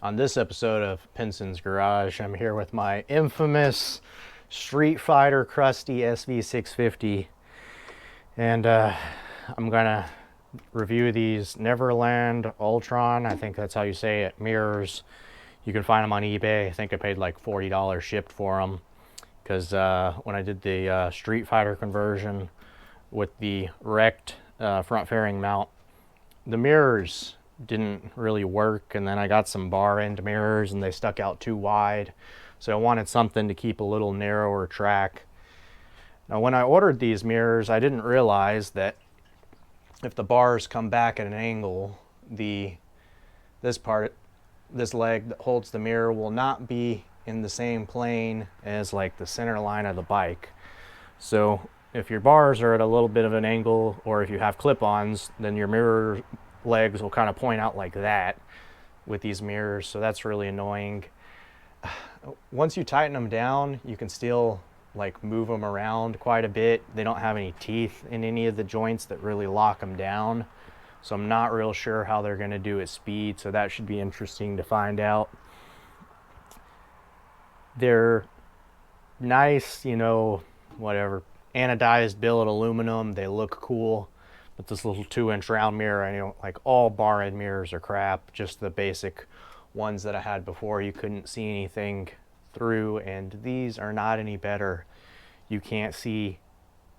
On this episode of Pinson's Garage, I'm here with my infamous Streetfighter crusty SV650, and I'm gonna review these Neverland Altron, I think that's how you say it, mirrors. You can find them on eBay. I think I paid like $40 shipped for them, because when I did the Streetfighter conversion with the wrecked front fairing mount, the mirrors didn't really work, and then I got some bar end mirrors and they stuck out too wide, so I wanted something to keep a little narrower track. Now when I ordered these mirrors, I didn't realize that if the bars come back at an angle, this leg that holds the mirror will not be in the same plane as like the center line of the bike. So if your bars are at a little bit of an angle, or if you have clip-ons, then your mirror legs will kind of point out like that with these mirrors, so that's really annoying. Once you tighten them down, you can still like move them around quite a bit. They don't have any teeth in any of the joints that really lock them down, so I'm not real sure how they're going to do at speed, so that should be interesting to find out. They're nice, you know, whatever, anodized billet aluminum. They look cool. But this little 2-inch round mirror, I know like all bar end mirrors are crap. Just the basic ones that I had before, you couldn't see anything through, and these are not any better. You can't see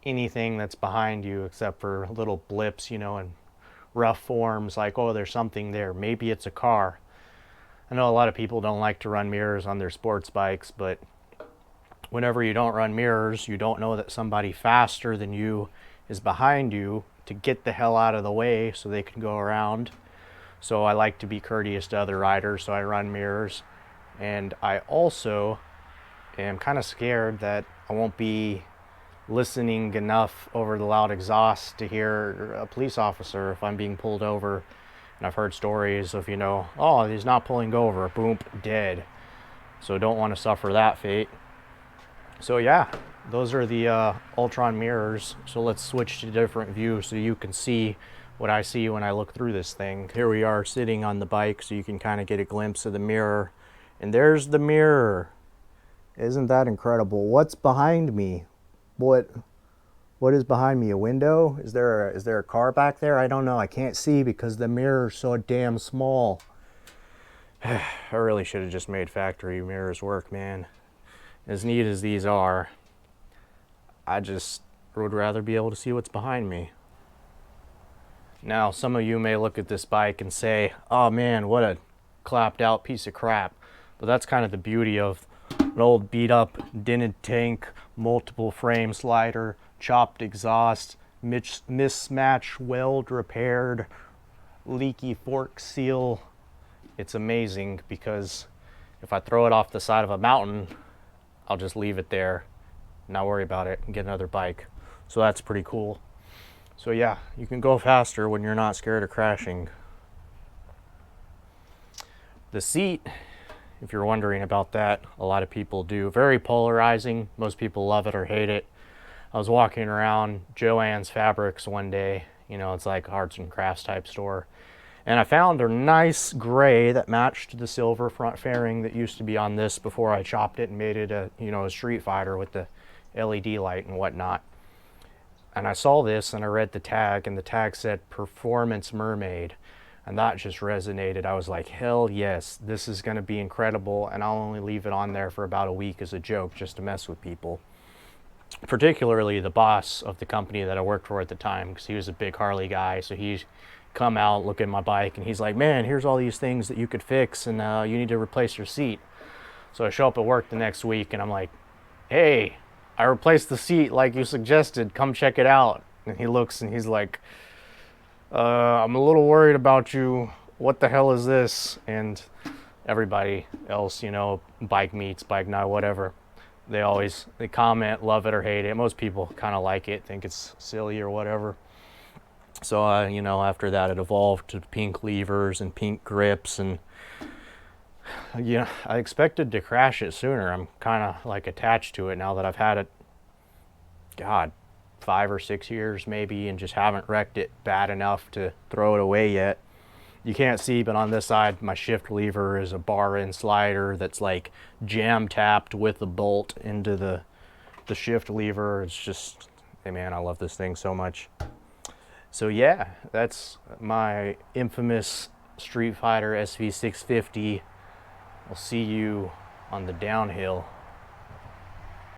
anything that's behind you except for little blips, you know, and rough forms like, oh, there's something there. Maybe it's a car. I know a lot of people don't like to run mirrors on their sports bikes, but whenever you don't run mirrors, you don't know that somebody faster than you is behind you to get the hell out of the way so they can go around. So I like to be courteous to other riders, so I run mirrors. And I also am kind of scared that I won't be listening enough over the loud exhaust to hear a police officer if I'm being pulled over. And I've heard stories of, you know, oh, he's not pulling over, boom, dead. So don't want to suffer that fate. So yeah, those are the Altron mirrors. So let's switch to a different view so you can see what I see when I look through this thing. Here we are sitting on the bike, so you can kind of get a glimpse of the mirror. And there's the mirror. Isn't that incredible? What's behind me? What is behind me? A window? Is there a car back there? I don't know. I can't see because the mirror's so damn small. I really should have just made factory mirrors work, man. As neat as these are, I just would rather be able to see what's behind me. Now, some of you may look at this bike and say, oh man, what a clapped out piece of crap. But that's kind of the beauty of an old beat up dented tank, multiple frame slider, chopped exhaust, mismatch weld repaired, leaky fork seal. It's amazing because if I throw it off the side of a mountain, I'll just leave it there, not worry about it, and get another bike. So that's pretty cool. So yeah, you can go faster when you're not scared of crashing. The seat, if you're wondering about that, a lot of people do. Very polarizing. Most people love it or hate it. I was walking around Joann's Fabrics one day. You know, it's like arts and crafts type store. And I found a nice gray that matched the silver front fairing that used to be on this before I chopped it and made it a, you know, a Streetfighter with the LED light and whatnot. And I saw this and I read the tag, and the tag said Performance Mermaid. And that just resonated. I was like, hell yes, this is going to be incredible, and I'll only leave it on there for about a week as a joke just to mess with people. Particularly the boss of the company that I worked for at the time, because he was a big Harley guy, so he's come out, look at my bike, and he's like, man, here's all these things that you could fix, and you need to replace your seat. So I show up at work the next week, and I'm like, hey, I replaced the seat like you suggested, come check it out. And he looks and he's like, I'm a little worried about you, what the hell is this? And everybody else, you know, bike meets, bike night, whatever, they comment, love it or hate it. Most people kind of like it, think it's silly or whatever. So, you know, after that it evolved to pink levers and pink grips, and yeah, I expected to crash it sooner. I'm kind of like attached to it now that I've had it, God, 5 or 6 years maybe, and just haven't wrecked it bad enough to throw it away yet. You can't see, but on this side, my shift lever is a bar end slider that's like jam tapped with a bolt into the shift lever. It's just, hey man, I love this thing so much. So yeah, that's my infamous Streetfighter SV650. I'll see you on the downhill.